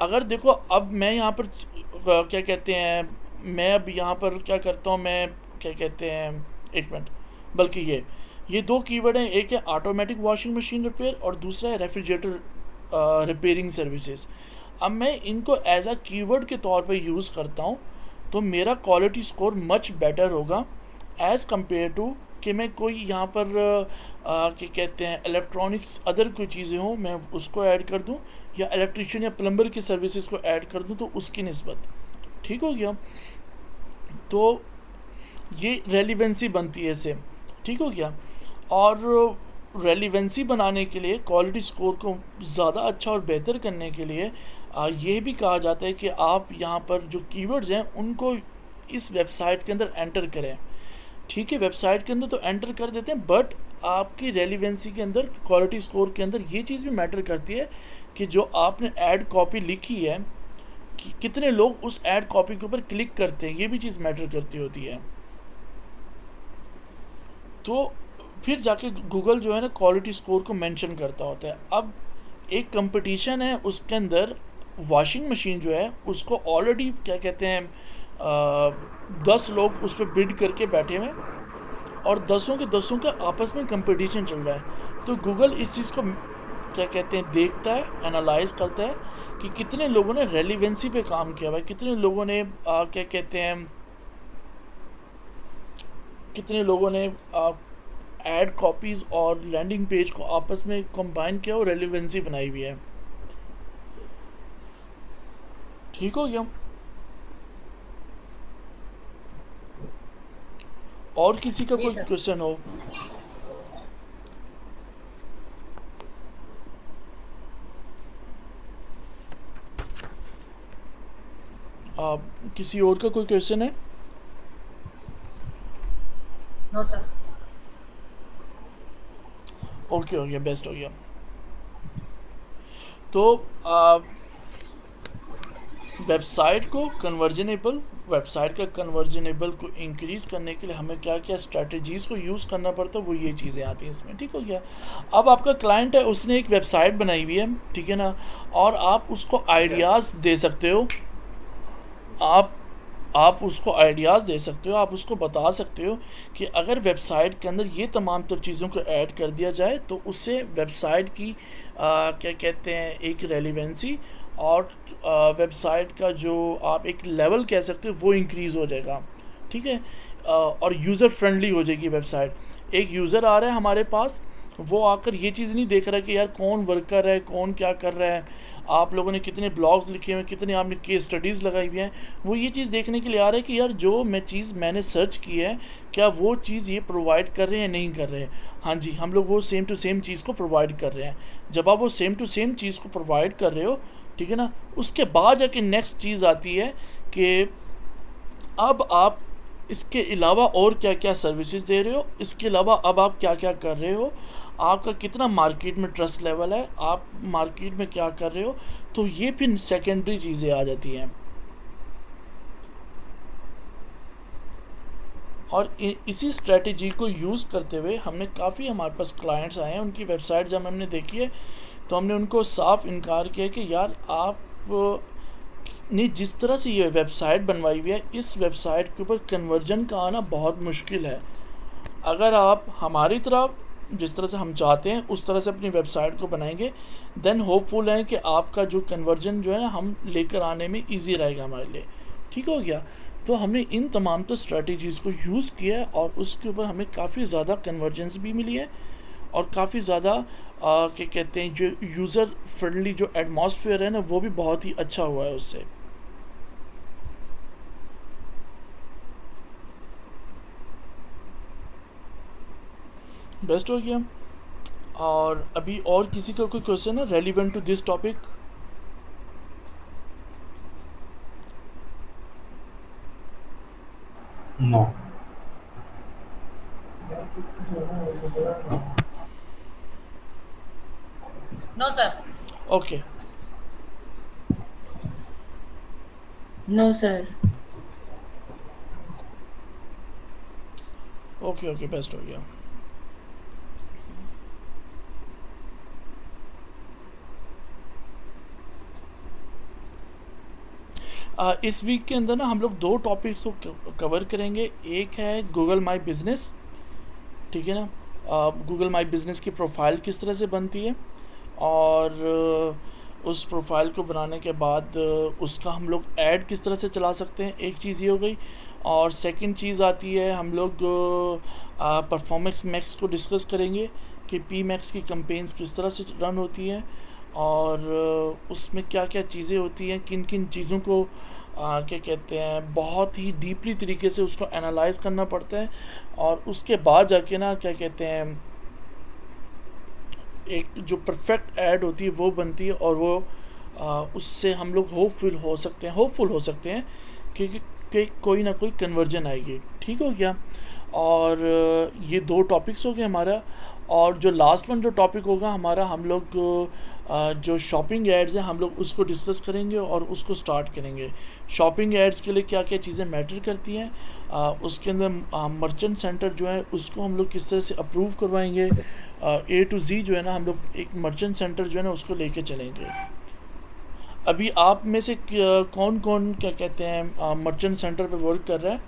अगर देखो अब मैं यहाँ पर क्या कहते हैं, मैं अब यहाँ पर क्या करता हूँ, मैं क्या कहते हैं, एक मिनट, बल्कि ये दो कीवर्ड हैं, एक है ऑटोमेटिक वॉशिंग मशीन रिपेयर और दूसरा है रेफ्रिजरेटर रिपेयरिंग सर्विसेज। अब मैं इनको एज अ कीवर्ड के तौर पे यूज़ करता हूँ, तो मेरा क्वालिटी स्कोर मच बेटर होगा एज़ कम्पेयर टू कि मैं कोई यहाँ पर क्या कहते हैं इलेक्ट्रॉनिक्स अदर कोई चीज़ें हों, मैं उसको ऐड कर दूँ, या इलेक्ट्रिशियन या प्लम्बर की सर्विसेज को ऐड कर दूँ, तो उसकी निस्बत, ठीक हो गया। तो ये रेलिवेंसी बनती है इससे, ठीक हो गया। और रेलिवेंसी बनाने के लिए, क्वालिटी स्कोर को ज़्यादा अच्छा और बेहतर करने के लिए ये भी कहा जाता है कि आप यहाँ पर जो कीवर्ड्स हैं उनको इस वेबसाइट के अंदर एंटर करें, ठीक है। वेबसाइट के अंदर तो एंटर कर देते हैं, बट आपकी रेलिवेंसी के अंदर, क्वालिटी स्कोर के अंदर ये चीज़ भी मैटर करती है कि जो आपने ऐड कॉपी लिखी है कि कितने लोग उस ऐड कॉपी के ऊपर क्लिक करते हैं, ये भी चीज़ मैटर करती होती है। तो फिर जाके गूगल जो है ना क्वालिटी स्कोर को मेंशन करता होता है। अब एक कंपटीशन है, उसके अंदर वॉशिंग मशीन जो है उसको ऑलरेडी क्या कहते हैं 10 लोग उस पर बिड करके बैठे हुए हैं और दसों के दसों का आपस में कंपटीशन चल रहा है। तो गूगल इस चीज़ को क्या कहते हैं देखता है, एनालाइज करता है कि कितने लोगों ने रेलिवेंसी पे काम किया हुआ है, कितने लोगों ने क्या कहते हैं कितने लोगों ने ऐड कॉपीज़ और लैंडिंग पेज को आपस में कंबाइन किया और रेलिवेंसी बनाई हुई है। ठीक हो गया? और किसी का जी कोई सर। क्वेश्चन हो? किसी और का कोई क्वेश्चन है? No sir. ओके, हो गया, बेस्ट हो गया। तो वेबसाइट का कन्वर्जनेबल को इंक्रीज़ करने के लिए हमें क्या क्या स्ट्रैटेजीज़ को यूज़ करना पड़ता है, वो ये चीज़ें आती हैं इसमें। ठीक हो गया? अब आपका क्लाइंट है, उसने एक वेबसाइट बनाई हुई है, ठीक है ना, और आप उसको आइडियाज़ दे सकते हो। आप उसको आइडियाज़ दे सकते हो, आप उसको बता सकते हो कि अगर वेबसाइट के अंदर ये तमाम तर चीज़ों को ऐड कर दिया जाए तो उससे वेबसाइट की क्या कहते हैं एक रेलिवेंसी और वेबसाइट का जो आप एक लेवल कह सकते हो वो इंक्रीज़ हो जाएगा। ठीक है? और यूज़र फ्रेंडली हो जाएगी वेबसाइट। एक यूज़र आ रहा है हमारे पास, वो आकर ये चीज़ नहीं देख रहा कि यार कौन वर्कर है, कौन क्या कर रहा है, आप लोगों ने कितने ब्लॉग्स लिखे हुए हैं, कितने आपने केस स्टडीज़ लगाई हुई हैं। वो ये चीज़ देखने के लिए आ रहा है कि यार जो मैंने सर्च की है, क्या वो चीज़ ये प्रोवाइड कर रहे हैं या नहीं कर रहे हैं। हाँ जी, हम लोग वो सेम टू सेम चीज़ को प्रोवाइड कर रहे हैं। जब आप वो सेम टू सेम चीज़ को प्रोवाइड कर रहे हो, ठीक है ना, उसके बाद जाके नेक्स्ट चीज़ आती है कि अब आप इसके अलावा और क्या क्या सर्विसेज दे रहे हो, इसके अलावा अब आप क्या क्या कर रहे हो, आपका कितना मार्केट में ट्रस्ट लेवल है, आप मार्केट में क्या कर रहे हो। तो ये फिर सेकेंडरी चीज़ें आ जाती हैं। और इसी स्ट्रेटजी को यूज़ करते हुए हमने काफ़ी हमारे पास क्लाइंट्स आए हैं, उनकी वेबसाइट जब हमने देखी है तो हमने उनको साफ इनकार किया कि यार आप ने जिस तरह से ये वेबसाइट बनवाई हुई है, इस वेबसाइट के ऊपर कन्वर्जन का आना बहुत मुश्किल है। अगर आप हमारी तरफ जिस तरह से हम चाहते हैं उस तरह से अपनी वेबसाइट को बनाएंगे, देन होपफुल है कि आपका जो कन्वर्जन जो है ना हम लेकर आने में इजी रहेगा हमारे लिए। ठीक हो गया? तो हमने इन तमाम तो स्ट्रैटेजीज़ को यूज़ किया है और उसके ऊपर हमें काफ़ी ज़्यादा कन्वर्जेंस भी मिली है और काफ़ी ज़्यादा क्या कहते हैं जो यूज़र फ्रेंडली जो एटमॉस्फेयर है ना वो भी बहुत ही अच्छा हुआ है उससे। बेस्ट हो गया। और अभी और किसी का कोई क्वेश्चन है relevant to this topic? No. No sir. Okay, No, sir. Okay, okay, best हो गया। इस वीक के अंदर ना हम लोग दो टॉपिक्स को कवर करेंगे। एक है गूगल माई बिज़नेस, ठीक है ना, गूगल माई बिज़नेस की प्रोफाइल किस तरह से बनती है और उस प्रोफाइल को बनाने के बाद उसका हम लोग ऐड किस तरह से चला सकते हैं, एक चीज़ ये हो गई। और सेकंड चीज़ आती है हम लोग परफॉर्मेंस मैक्स को डिस्कस करेंगे कि पी मैक्स की कैंपेन्स किस तरह से रन होती हैं और उसमें क्या क्या चीज़ें होती हैं, किन किन चीज़ों को क्या कहते हैं बहुत ही डीपली तरीके से उसको एनालाइज करना पड़ता है और उसके बाद जाके ना क्या कहते हैं एक जो परफेक्ट ऐड होती है वो बनती है और वो उससे हम लोग होपफुल हो सकते हैं कि कोई ना कोई कन्वर्जन आएगी। ठीक हो गया? और ये दो टॉपिक्स हो गए हमारा। और जो लास्ट वन जो टॉपिक होगा हमारा, हम लोग जो शॉपिंग एड्स हैं हम लोग उसको डिस्कस करेंगे और उसको स्टार्ट करेंगे। शॉपिंग एड्स के लिए क्या क्या चीज़ें मैटर करती हैं, उसके अंदर मर्चेंट सेंटर जो है उसको हम लोग किस तरह से अप्रूव करवाएंगे, ए टू जी जो है ना हम लोग एक मर्चेंट सेंटर जो है ना उसको लेके चलेंगे। अभी आप में से कौन कौन क्या कहते हैं मर्चेंट सेंटर पे वर्क कर रहा है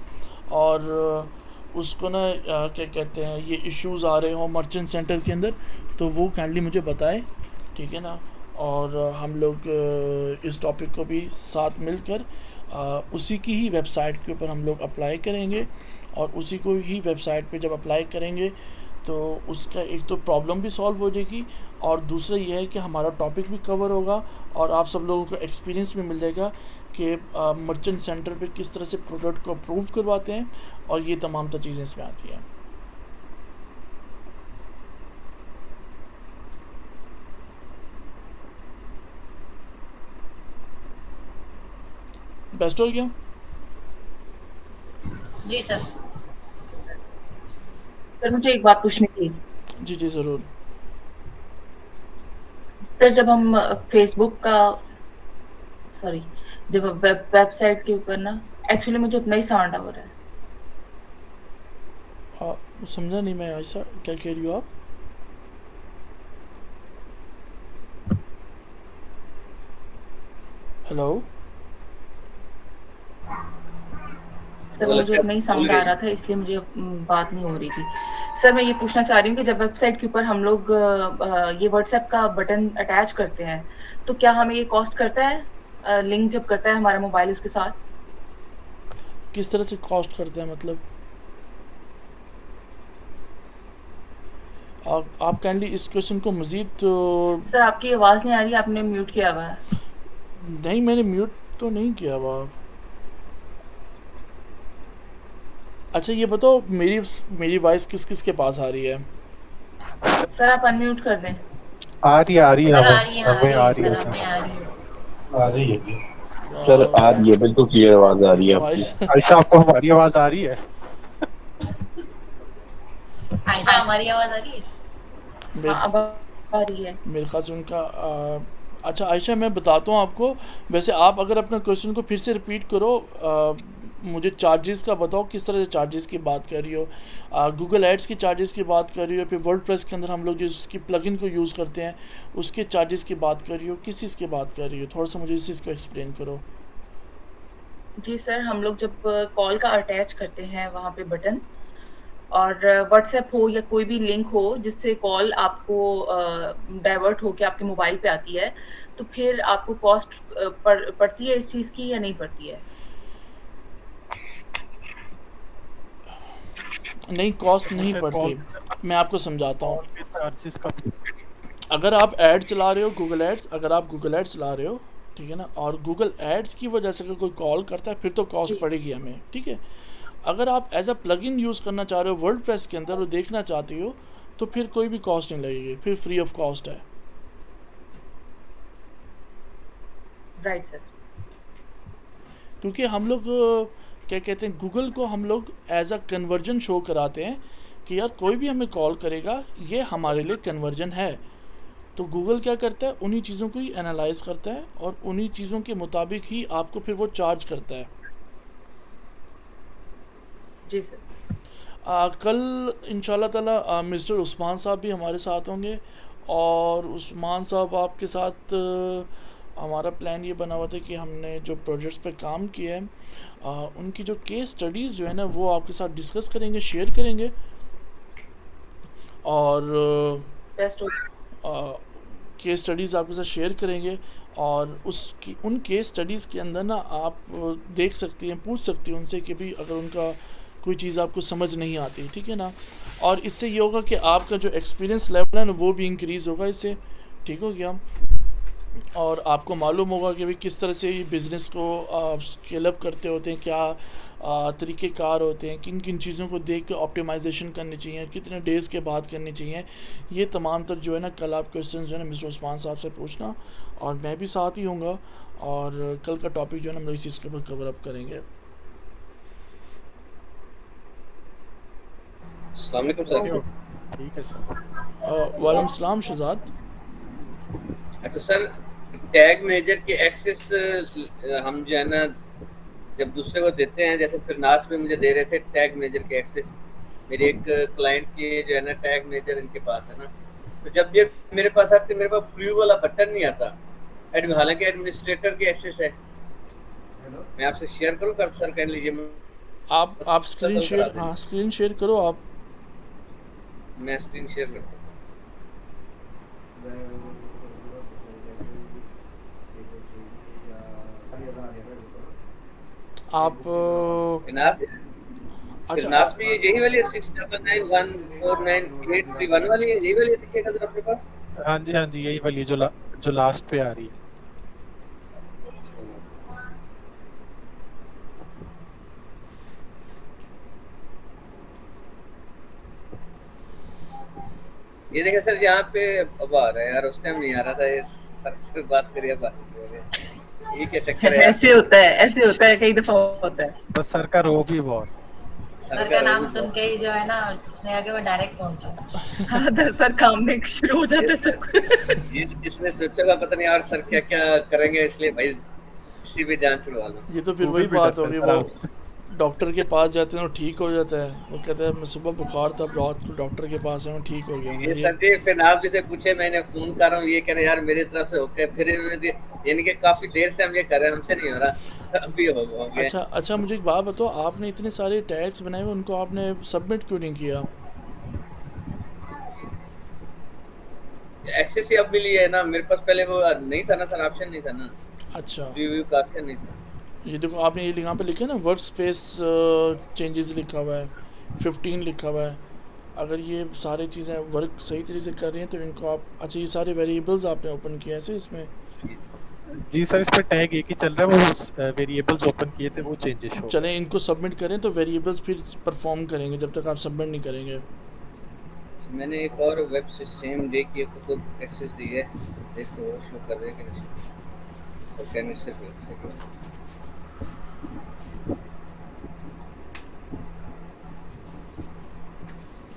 और उसको ना क्या कहते हैं ये इश्यूज़ आ रहे हो मर्चेंट सेंटर के अंदर, तो वो काइंडली मुझे बताएं, ठीक है ना। और हम लोग इस टॉपिक को भी साथ मिलकर उसी की ही वेबसाइट के ऊपर हम लोग अप्लाई करेंगे, और उसी को ही वेबसाइट पे जब अप्लाई करेंगे तो उसका एक तो प्रॉब्लम भी सॉल्व हो जाएगी, और दूसरा ये है कि हमारा टॉपिक भी कवर होगा और आप सब लोगों को एक्सपीरियंस भी मिल जाएगा कि मर्चेंट सेंटर पे किस तरह से प्रोडक्ट को अप्रूव करवाते हैं, और ये तमाम तो चीज़ें इसमें आती हैं। बेस्ट हो गया। जी सर। सर मुझे एक बात पूछनी थी। जी जी ज़रूर। सर जब हम फेसबुक का सॉरी जब वेबसाइट के ऊपर ना, एक्चुअली मुझे उतना ही साउंड हो रहा है। समझा नहीं मैं, ऐसा क्या कह रही हो आप? हेलो। सर मुझे उतना ही साउंड आ रहा था, इसलिए मुझे बात नहीं हो रही थी। सर मैं ये पूछना चाह रही हूँ कि जब वेबसाइट के ऊपर हम लोग ये व्हाट्सएप का बटन अटैच करते हैं तो क्या हमें ये कॉस्ट करता है, लिंक जब करता है हमारा मोबाइल उसके साथ? किस तरह से कॉस्ट करते हैं मतलब? आप काइंडली इस क्वेश्चन को मज़ीद सर आपकी आवाज़ नहीं आ रही, आपने म्यूट किया हुआ है। नहीं, मैंने म्यूट तो नहीं किया हुआ। अच्छा ये बताओ मेरी वॉइस किस किस के पास आ रही है? सर आप अनम्यूट कर दें। आ रही है सर आ हमें रही है, आ हमें रही आ है रही सर, है हमें सर, आ रही है। आ रही है। सर आ रही है, बिल्कुल क्लियर आवाज आ रही है आपकी। वॉइस आयशा आपको हमारी आवाज आ रही है? आयशा हमारी आवाज आ रही है? हाँ अब मेरे आ रही है। मेरे ख्याल से उनका अच्छा आयशा मैं बताता हूँ आपको। वैसे आप अगर अपना क्वेश्चन को फिर से रिपीट करो, मुझे चार्जेस का बताओ, किस तरह से चार्जेस की बात कर रही हो? गूगल एड्स की चार्जेस की बात कर रही हो, फिर वर्डप्रेस के अंदर हम लोग जो उसकी प्लगइन को यूज़ करते हैं उसके चार्जेस की बात कर रही हो, किस चीज़ की बात कर रही हो? थोड़ा सा मुझे इस चीज़ को एक्सप्लेन करो। जी सर, हम लोग जब कॉल का अटैच करते हैं वहाँ पे बटन, और व्हाट्सएप हो या कोई भी लिंक हो जिससे कॉल आपको डाइवर्ट होके आपके मोबाइल पे आती है, तो फिर आपको कॉस्ट पड़ती है इस चीज़ की या नहीं पड़ती है? नहीं, कॉस्ट नहीं वैसे पड़ती। मैं आपको समझाता हूँ। कॉल के चार्जेस का अगर आप ऐड चला रहे हो गूगल एड्स, अगर आप गूगल एड्स चला रहे हो, ठीक है ना, और गूगल एड्स की वजह से अगर कोई कॉल करता है फिर तो कॉस्ट जी। पड़ेगी हमें, ठीक है। अगर आप एज अ प्लगइन यूज़ करना चाह रहे हो वर्डप्रेस के अंदर और देखना चाहती हो तो फिर कोई भी कॉस्ट नहीं लगेगी, फिर फ्री ऑफ कॉस्ट है। Right sir. क्योंकि हम लोग क्या कहते हैं, गूगल को हम लोग एज अ कन्वर्जन शो कराते हैं कि यार कोई भी हमें कॉल करेगा ये हमारे लिए कन्वर्जन है। तो गूगल क्या करता है, उन्हीं चीज़ों को ही एनालाइज करता है और उन्हीं चीज़ों के मुताबिक ही आपको फिर वो चार्ज करता है। जी सर। कल इंशाल्लाह ताला मिस्टर उस्मान साहब भी हमारे साथ होंगे, और उस्मान साहब आपके साथ हमारा प्लान ये बना हुआ था कि हमने जो प्रोजेक्ट्स पे काम किया है उनकी जो केस स्टडीज़ जो है ना वो आपके साथ डिस्कस करेंगे, शेयर करेंगे, और बेस्ट हो। केस स्टडीज़ आपके साथ शेयर करेंगे, और उसकी उन केस स्टडीज़ के अंदर ना आप देख सकती हैं, पूछ सकती हैं उनसे कि भी अगर उनका कोई चीज़ आपको समझ नहीं आती, ठीक है ना। और इससे ये होगा कि आपका जो एक्सपीरियंस लेवल है ना वो भी इंक्रीज़ होगा इससे, ठीक हो गया। और आपको मालूम होगा कि भाई किस तरह से ये बिज़नेस को स्केल अप करते होते हैं, क्या तरीक़ेकार होते हैं, किन किन चीज़ों को देख के ऑप्टिमाइजेशन करनी चाहिए, कितने डेज़ के बाद करनी चाहिए। ये तमाम तर जो है ना कल आप क्वेश्चन जो है ना मिस्टर उस्मान साहब से पूछना, और मैं भी साथ ही हूँगा, और कल का टॉपिक जो है ना हम लोग इस चीज़ के ऊपर कवर अप करेंगे। अस्सलाम वालेकुम सर। ठीक है सर। वालेकुम सलाम शहजाद। अच्छा सर, टैग मैनेजर के एक्सेस हम जो है ना जब दूसरे को देते हैं, जैसे फिरनास में मुझे दे रहे थे टैग मैनेजर के एक्सेस, मेरे एक क्लाइंट के जो है ना टैग मैनेजर इनके पास है ना, तो जब ये मेरे पास आते मेरे पास ब्लू वाला बटन नहीं आता, हालांकि एडमिनिस्ट्रेटर के एक्सेस है। मैं आपसे शेयर करूं कर सर, कह लीजिए आप स्क्रीन शेयर, हाँ स्क्रीन शेयर करो आप। मैं स्क्रीन शेयर करता हूँ। आप फिरनास अच्छा भी यही वाली है, 6991498831 वाली है, यही वाली है, दिखेगा सर अपने पास। हाँ जी यही वाली जो लास्ट पे आ रही है। ये देखिए सर, यहाँ पे अब आ रहा है यार, उस टाइम नहीं आ रहा था। ये सर से बात करिए, बात ये क्या चक्कर है? ऐसे होता है कई दफा होता है। बस सर का रो भी बहुत। सर का नाम सुन के ही जो है ना उसने आगे वो डायरेक्ट पहुंचा। हाँ, सर काम में शुरू हो जाते सब। इसने सोचा पता नहीं यार सर क्या क्या करेंगे, इसलिए भाई किसी भी जान छुड़वा लो। ये तो फिर वही बात होगी, वो डॉक्टर के पास जाते हैं वो ठीक हो जाता है, वो कहते हैं मैं सुबह बुखार था रात को डॉक्टर के पास है मैं ठीक हो गया। ये सर जी फिरनास भी से पूछे, मैंने फोन कर रहा हूँ, ये कह रहे यार मेरी तरफ से होके फिर इनके काफी देर से हम ये कर रहे हैं, हमसे नहीं हो रहा, अभी हो गया। अच्छा मुझे एक बात बताओ, आपने इतने सारे टैग्स बनाए हुए, उनको आपने सबमिट क्यों नहीं किया? एक्सेस ही अब मिली है ना, मेरे पास पहले वो नहीं था ना सर, ऑप्शन नहीं था ना। अच्छा रिव्यू का ऑप्शन नहीं था। ये देखो आपने ये यहाँ पे लिखा है ना वर्क स्पेस चेंजेस लिखा हुआ है, 15 लिखा हुआ है। अगर ये सारी चीज़ें वर्क सही तरीके से कर रही हैं तो इनको आप, अच्छा ये सारे वेरिएबल्स आपने ओपन किए ऐसे इसमें? जी सर, इस पे टैग एक ही चल रहा है, वो वेरिएबल्स ओपन किए थे वो चेंजेस हो। चलें इनको सबमिट करें तो वेरिएबल्स फिर परफॉर्म करेंगे जब तक आप सबमिट नहीं करेंगे। मैंने एक और वेब से सेम डे की खुद एक्सेस दी है, देखो वो शो कर रहे हैं कि नहीं। तो कहने से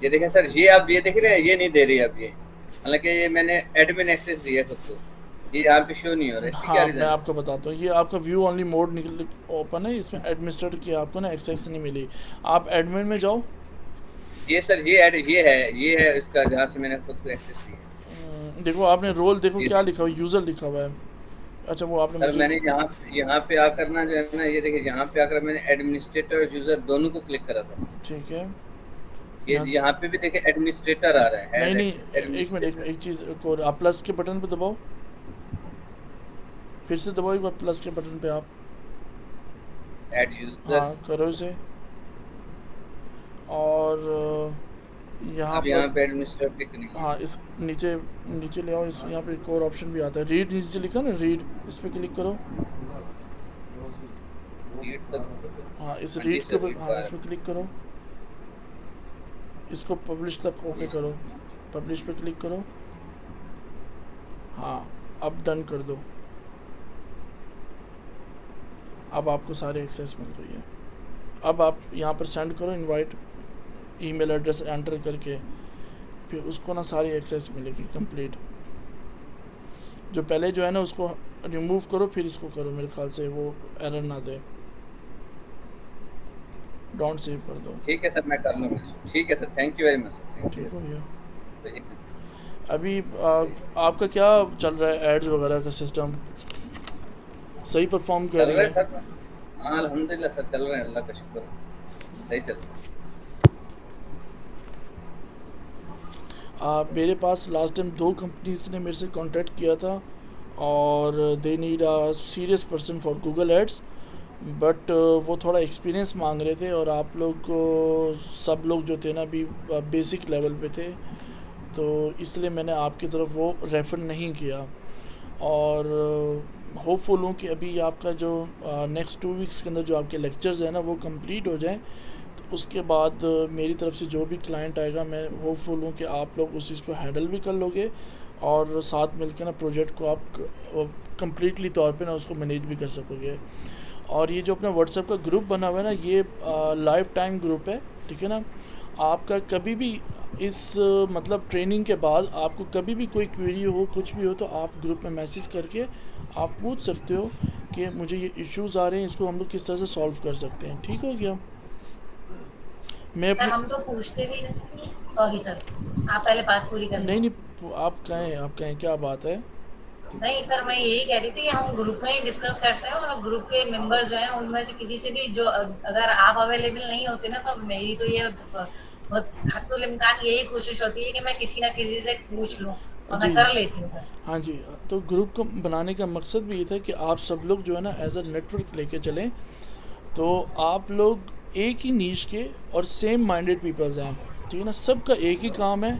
ये देखें सर, ये आप ये देख रहे हैं, ये नहीं दे रही अब ये, हालांकि ये मैंने एडमिन एक्सेस दिया खुद को, ये यहाँ पे शो नहीं हो रहा है। हाँ मैं आपको बताता हूँ, ये आपका व्यू ओनली मोड निकल ओपन है, इसमें एडमिनिस्ट्रेटर की आपको ना एक्सेस नहीं मिली। आप एडमिन में जाओ। ये सर ये है इसका, जहाँ से मैंने खुद को एक्सेस दिया। देखो आपने रोल देखो क्या लिखा हुआ, यूज़र लिखा हुआ है। अच्छा वो आपने सर मैंने यहाँ पे आकर ना जो है ना, ये देखिए यहाँ पे आकर मैंने एडमिनिस्ट्रेटर और यूजर दोनों को क्लिक करा था। ठीक है, ये यहाँ पे भी देखिए एडमिनिस्ट्रेटर आ रहा है। नहीं एक मिनट, एक चीज़ को आप प्लस के बटन पे दबाओ, फिर से दबाओ एक बार प्लस के बटन पे आप ऐड यूजर। हाँ करो इसे, और यहाँ पे एडमिनिस्ट्रेटर क्लिक नहीं। हाँ इस नीचे ले आओ, इस यहाँ पे एक और ऑप्शन भी आता है, रीड नीचे लिखा ना रीड, इस पर क्लिक करो। हाँ इस रीड के ऊपर, हाँ इस पर क्लिक करो, इसको पब्लिश तक ओके करो, पब्लिश पे क्लिक करो। हाँ अब डन कर दो, अब आपको सारे एक्सेस मिल गई है। अब आप यहाँ पर सेंड करो इनवाइट, ईमेल एड्रेस एंटर करके, फिर उसको ना सारी एक्सेस मिलेगी कंप्लीट। जो पहले जो है ना उसको रिमूव करो, फिर इसको करो, मेरे ख्याल से वो एरर ना दे। डोंट सेव कर दो। ठीक है सर, मैं कर लूँगा। ठीक है sir, thank you very much. ठीक हो गया। अभी आपका क्या चल रहा है, एड्स वगैरह का सिस्टम सही परफॉर्म कर रही है? सर हाँ अल्हम्दुलिल्लाह सर, चल रहे हैं, अल्लाह का शुक्र, सही चल रहा है। मेरे पास लास्ट टाइम 2 कंपनीज ने मेरे से कांटेक्ट किया था और they need a serious person for Google ads, but वो थोड़ा एक्सपीरियंस मांग रहे थे और आप लोग सब लोग जो थे ना अभी बेसिक लेवल पे थे, तो इसलिए मैंने आपकी तरफ वो रेफ़र नहीं किया। और होपफुल हूँ कि अभी आपका जो नेक्स्ट 2 वीक्स के अंदर जो आपके लेक्चर्स हैं ना वो कंप्लीट हो जाएं, तो उसके बाद मेरी तरफ से जो भी क्लाइंट आएगा मैं होपफुल हूँ कि आप लोग उस चीज़ को हैंडल भी कर लोगे और साथ मिलकर ना प्रोजेक्ट को आप कंप्लीटली तौर पे ना उसको मैनेज भी कर सकोगे। और ये जो अपना व्हाट्सएप का ग्रुप बना हुआ है ना, ये लाइफ टाइम ग्रुप है, ठीक है ना। आपका कभी भी इस मतलब ट्रेनिंग के बाद आपको कभी भी कोई क्वेरी हो, कुछ भी हो, तो आप ग्रुप में मैसेज करके आप पूछ सकते हो कि मुझे ये इश्यूज़ आ रहे हैं, इसको हम लोग किस तरह से सॉल्व कर सकते हैं। ठीक हो गया? मैं सर अपने हम तो पूछते भी सॉरी सर, आप पहले बात पूरी कर नहीं लो। नहीं, आप कहें क्या बात है? नहीं सर, मैं यही कह रही थी कि हम ग्रुप में ही डिस्कस करते हैं और ग्रुप के मेंबर्स जो हैं उनमें से किसी से भी जो अगर आप अवेलेबल नहीं होते ना, तो मेरी तो ये बहुत हत्तुल इम्कान यही कोशिश होती है कि मैं किसी ना किसी से पूछ लूं और मैं जी, कर लेती हूँ। हाँ जी। तो ग्रुप को बनाने का मकसद भी ये था कि आप सब लोग जो है ना एज अ नेटवर्क लेके चलें, तो आप लोग एक ही नीश के और सेम माइंडेड पीपल्स हैं, ठीक है ना? सबका एक ही काम है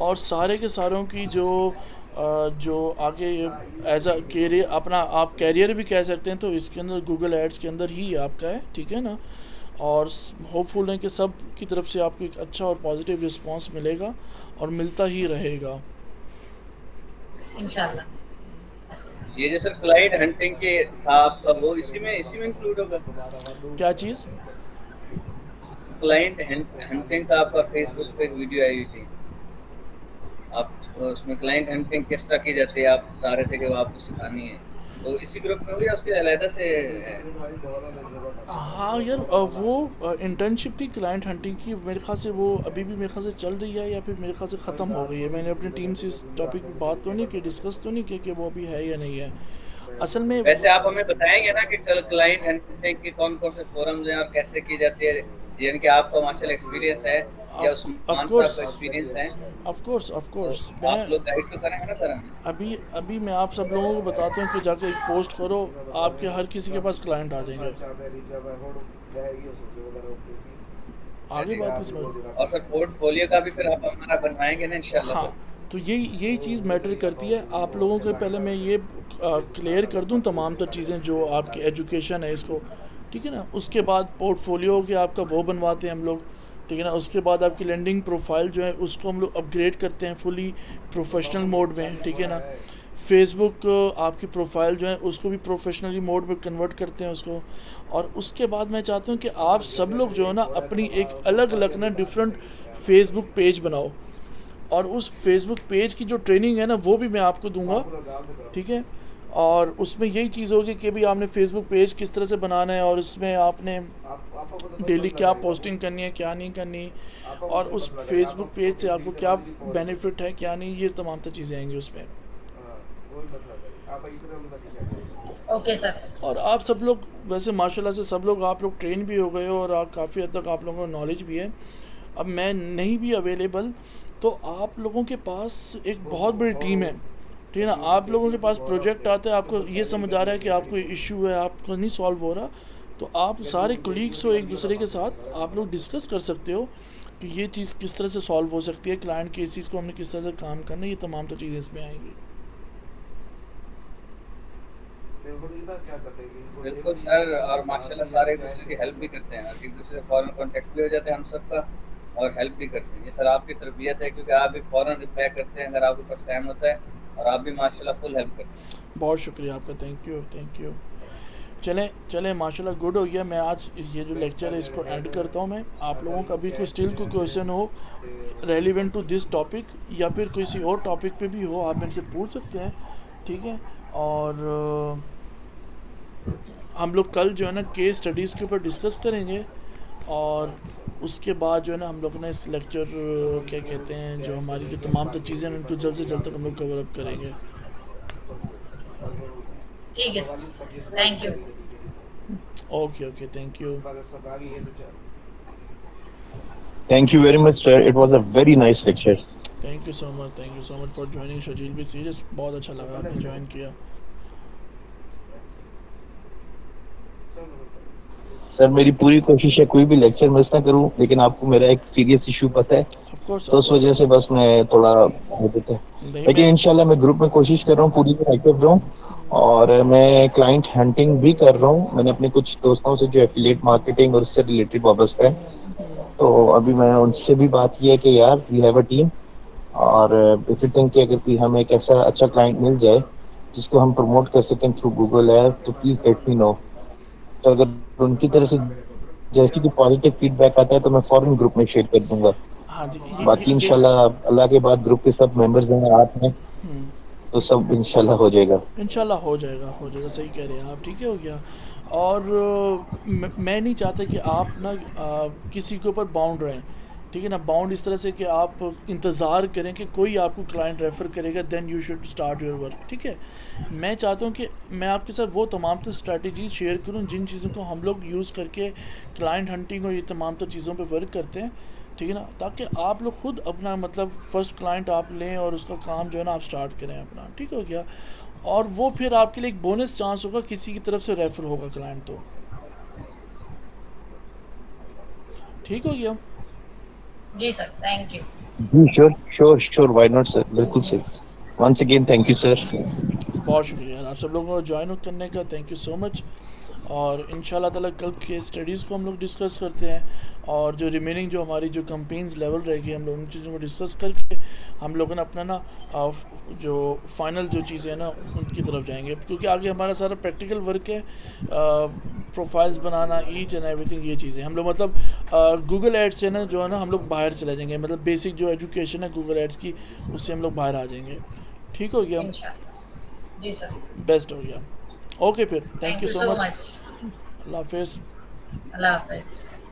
और सारे के सारों की जो आगे एज अ कैरियर अपना आप कैरियर भी कह सकते हैं, तो इसके अंदर गूगल एड्स के अंदर ही आपका है, ठीक है ना? और होपफुल है कि सब की तरफ से आपको एक अच्छा और पॉजिटिव रिस्पांस मिलेगा और मिलता ही रहेगा। इंशाल्लाह। ये जो सर क्लाइंट हंटिंग के था आपका, वो इसी में इंक्लूड होगा? क्या चीज़? क्लाइंट हंटिंग का आपका फेसबुक पे एक वीडियो आई हुई थी, आप उसमें क्लाइंट हंटिंग किस तरह की जाती है आप बता रहे थे कि वो आपको सिखानी है, तो इसी ग्रुप में हुई या उसके अलग से है? हाँ यार, वो इंटर्नशिप थी क्लाइंट हंटिंग की, मेरे ख्याल से वो अभी भी मेरे ख्याल से चल रही है या फिर मेरे ख्याल से ख़त्म हो गई है। मैंने अपनी टीम से इस टॉपिक पे बात तो नहीं की, डिस्कस तो नहीं किया कि वो अभी है या नहीं है असल में। वैसे आप हमें बताएंगे ना कि कल क्लाइंट हंटिंग के कौन कौन से फोरम्स हैं और कैसे की जाती है, यानी कि आपका मार्शल एक्सपीरियंस है या ऑफ उस्मान साहब कोर्स, का एक्सपीरियंस है, ऑफ तो कोर्स आप मैं लोग गाइड तो करेंगे ना सर हमें? अभी अभी मैं आप सब लोगों को बताता हूँ कि जाके एक पोस्ट करो, आपके हर किसी के पास क्लाइंट आ जाएंगे। आगे बात इसमें। और सर पोर्टफोलियो का भी फिर आप हमारा बनवाएंगे ना इंशाल्लाह हाँ, सर? तो यही चीज़ मैटर करती है आप लोगों के। पहले मैं ये क्लियर कर दूं तमाम तर चीज़ें जो आपकी एजुकेशन है इसको, ठीक है ना? उसके बाद पोर्टफोलियो हो गया आपका, वो बनवाते हैं हम लोग, ठीक है ना? उसके बाद आपकी लैंडिंग प्रोफाइल जो है उसको हम लोग अपग्रेड करते हैं फुली प्रोफेशनल मोड में, ठीक है ना? फेसबुक आपकी प्रोफाइल जो है उसको भी प्रोफेशनली मोड में कन्वर्ट करते हैं उसको। और उसके बाद मैं चाहता हूँ कि आप सब लोग जो है ना अपनी एक अलग अलग ना डिफरेंट फेसबुक पेज बनाओ, और उस फेसबुक पेज की जो ट्रेनिंग है ना वो भी मैं आपको दूंगा, ठीक है? और उसमें यही चीज़ होगी कि भाई आपने फेसबुक पेज किस तरह से बनाना है और उसमें आपने डेली क्या पोस्टिंग करनी है, क्या नहीं करनी, और उस फेसबुक पेज से आपको क्या बेनिफिट है, क्या नहीं, ये तमाम तो चीज़ें आएंगी उसमें। Okay sir. और आप सब लोग वैसे माशाल्लाह से सब लोग आप लोग ट्रेन भी हो गए हो और काफ़ी हद तक आप लोगों को नॉलेज भी है। अब मैं नहीं भी अवेलेबल, तो आप लोगों के पास एक बहुत बड़ी टीम है, ठीक है ना? आप लोगों के पास प्रोजेक्ट आता है, आपको ये समझ आ रहा है कि आपको इशू है, आपको नहीं सॉल्व हो रहा, तो आप सारे कोलीग्स हो एक दूसरे के साथ आप लोग डिस्कस कर सकते हो कि ये चीज़ किस तरह से सॉल्व हो सकती है, क्लाइंट के इस चीज़ को हमने किस तरह से काम करना है, ये तमाम तो चीज़ें इसमें आएंगी। बिल्कुल सर, और माशाल्लाह सारे एक दूसरे की हेल्प भी करते हैं, एक दूसरे से फौरन कांटेक्ट भी हो जाते हैं हम सबका और हेल्प भी करते हैं। ये सर आपकी तरबियत है, क्योंकि आप भी फौरन रिप्लाई करते हैं अगर आपके पास टाइम होता है, और आप भी माशाल्लाह फुल हेल्प करते हैं। बहुत शुक्रिया आपका, थैंक यू थैंक यू। चलें माशाल्लाह गुड हो गया। मैं आज ये जो लेक्चर है इसको ऐड करता हूँ मैं। आप लोगों का भी कोई स्टिल कोई क्वेश्चन हो रेलिवेंट टू दिस टॉपिक या फिर किसी और टॉपिक पे भी हो, आप मेरे से पूछ सकते हैं, ठीक है? और हम लोग कल जो है ना केस स्टडीज़ के ऊपर डिस्कस करेंगे, और उसके बाद जो है ना हम लोग ना इस लेक्चर क्या कहते हैं, जो हमारी जो तमाम तो चीज़ें हैं उनको जल्द से जल्द तक हम लोग कवर अप करेंगे। ठीक है sir, thank you. Okay thank you. Thank you very much, sir. It was a very nice lecture. Thank you so much for joining Shajeel भी सीरियस, बहुत अच्छा लगा आपने ज्वाइन किया। सर मेरी पूरी कोशिश है कोई भी लेक्चर मिस ना करूं, लेकिन आपको मेरा एक सीरियस इशू पता है, ऑफ कोर्स तो उस वजह से बस मैं थोड़ा हो देता है। नहीं लेकिन मैं इंशाल्लाह मैं ग्रुप में कोशिश कर रहा हूँ पूरी तरह एक्टिव रहूं, और मैं क्लाइंट हंटिंग भी कर रहा हूँ। मैंने अपने कुछ दोस्तों से जो एफिलिएट मार्केटिंग और उससे रिलेटेड वाबस्ता है, तो अभी मैं उनसे भी बात की है कि यार वी हैव अ टीम, और इफ यू थिंक कि अगर कोई हमें एक ऐसा अच्छा क्लाइंट मिल जाए जिसको हम प्रमोट कर सकें थ्रू गूगल ऐप, तो प्लीज़ लेट मी नो। तो अगर उनकी तरफ से जैसे कि पॉजिटिव फीडबैक आता है तो मैं फॉरन ग्रुप में शेयर कर दूंगा। हाँ जी, बाकी इंशाल्लाह अल्लाह के बाद ग्रुप के सब मेंबर्स हैं, आप हैं, तो सब इंशाल्लाह हो जाएगा। इंशाल्लाह हो जाएगा, सही कह रहे हैं आप, ठीक है, हो गया। और मैं नहीं चाहता कि आप ना किसी के ऊपर बाउंड रहें, ठीक है ना, बाउंड इस तरह से कि आप इंतज़ार करें कि कोई आपको क्लाइंट रेफ़र करेगा, then you should start your work, ठीक है। मैं चाहता हूँ कि मैं आपके साथ वो तमाम तो स्ट्रैटेजीज शेयर करूँ जिन चीज़ों को हम लोग यूज़ करके क्लाइंट हंटिंग और ये तमाम तो चीज़ों पे वर्क करते हैं, ठीक है ना, ताकि आप लोग खुद अपना मतलब फ़र्स्ट क्लाइंट आप लें और उसका काम जो है ना आप स्टार्ट करें अपना, ठीक हो गया। और वो फिर आपके लिए एक बोनस चांस होगा, किसी की तरफ से रेफ़र होगा क्लाइंट, तो ठीक हो गया। जी सर, थैंक यू। जी श्योर व्हाई नॉट सर, बिल्कुल sir. Once again thank you sir. बहुत शुक्रिया यार आप सब लोगों को ज्वाइन करने का, थैंक यू सो मच। और इंशाल्लाह ताला कल के स्टडीज़ को हम लोग डिस्कस करते हैं, और जो रिमेनिंग जो हमारी जो कंपेन्स लेवल रहेगी हम लोग उन चीज़ों को डिस्कस करके हम लोगों ने अपना ना जो फाइनल जो चीज़ें हैं ना उनकी तरफ जाएंगे, क्योंकि आगे हमारा सारा प्रैक्टिकल वर्क है, profiles banana, each and everything, ये चीज़ें हम लोग मतलब गूगल एड्स से ना जो है ना हम लोग बाहर चले जाएंगे, मतलब बेसिक जो एजुकेशन है गूगल एड्स की उससे हम लोग बाहर आ जाएंगे, ठीक हो गया, इंशाल्लाह। जी सर, बेस्ट हो गया। ओके फिर, thank thank you you so so much, much. अल्लाह हाफिज़। अल्लाह हाफिज़।